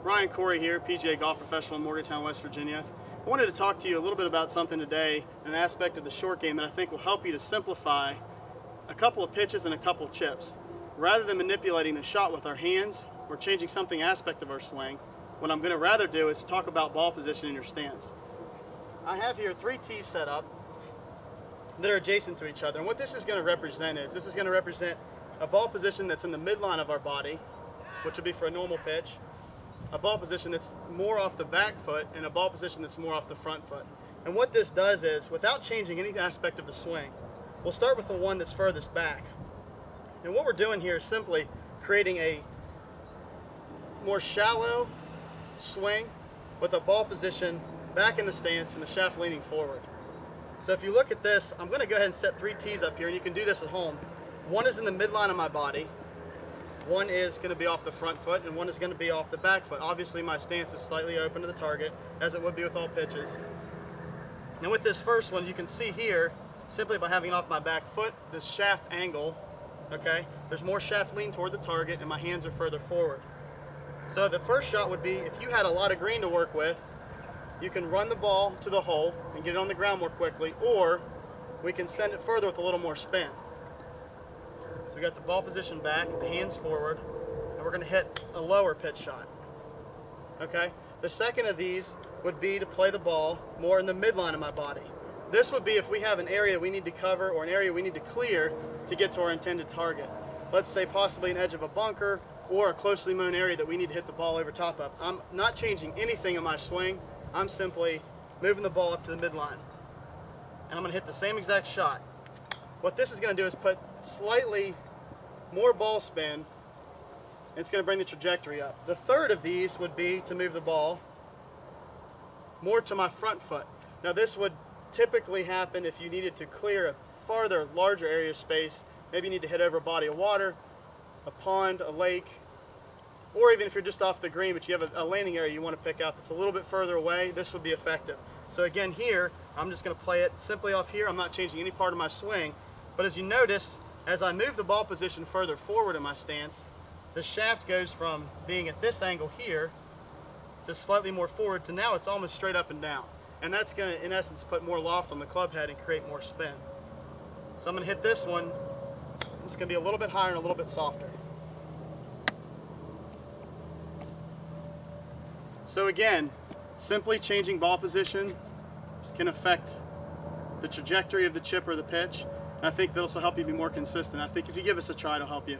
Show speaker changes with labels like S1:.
S1: Ryan Koury here, PGA golf professional in Morgantown, West Virginia. I wanted to talk to you a little bit about something today, an aspect of the short game that I think will help you to simplify a couple of pitches and a couple of chips. Rather than manipulating the shot with our hands or changing something aspect of our swing, what I'm going to rather do is talk about ball position in your stance. I have here 3 tees set up that are adjacent to each other, and what this is going to represent is a ball position that's in the midline of our body, which would be for a normal pitch, a ball position that's more off the back foot, and a ball position that's more off the front foot. And what this does is, without changing any aspect of the swing, we'll start with the one that's furthest back. And what we're doing here is simply creating a more shallow swing with a ball position back in the stance and the shaft leaning forward. So if you look at this, I'm going to go ahead and set 3 tees up here, and you can do this at home. One is in the midline of my body, one is going to be off the front foot, and one is going to be off the back foot. Obviously my stance is slightly open to the target, as it would be with all pitches. And with this first one, you can see here, simply by having it off my back foot, this shaft angle, okay, there's more shaft lean toward the target and my hands are further forward. So the first shot would be, if you had a lot of green to work with, you can run the ball to the hole and get it on the ground more quickly, or we can send it further with a little more spin. So we got the ball position back, the hands forward, and we're going to hit a lower pitch shot. Okay? The second of these would be to play the ball more in the midline of my body. This would be if we have an area we need to cover or an area we need to clear to get to our intended target. Let's say possibly an edge of a bunker or a closely mown area that we need to hit the ball over top of. I'm not changing anything in my swing. I'm simply moving the ball up to the midline. And I'm going to hit the same exact shot. What this is going to do is put slightly more ball spin, and it's going to bring the trajectory up. The third of these would be to move the ball more to my front foot. Now this would typically happen if you needed to clear a farther, larger area of space. Maybe you need to hit over a body of water, a pond, a lake, or even if you're just off the green but you have a landing area you want to pick out that's a little bit further away, this would be effective. So again here, I'm just going to play it simply off here. I'm not changing any part of my swing, but as you notice, as I move the ball position further forward in my stance, the shaft goes from being at this angle here to slightly more forward to now it's almost straight up and down. And that's going to, in essence, put more loft on the club head and create more spin. So I'm going to hit this one. It's going to be a little bit higher and a little bit softer. So again, simply changing ball position can affect the trajectory of the chip or the pitch. And I think that'll also help you be more consistent. I think if you give us a try, it'll help you.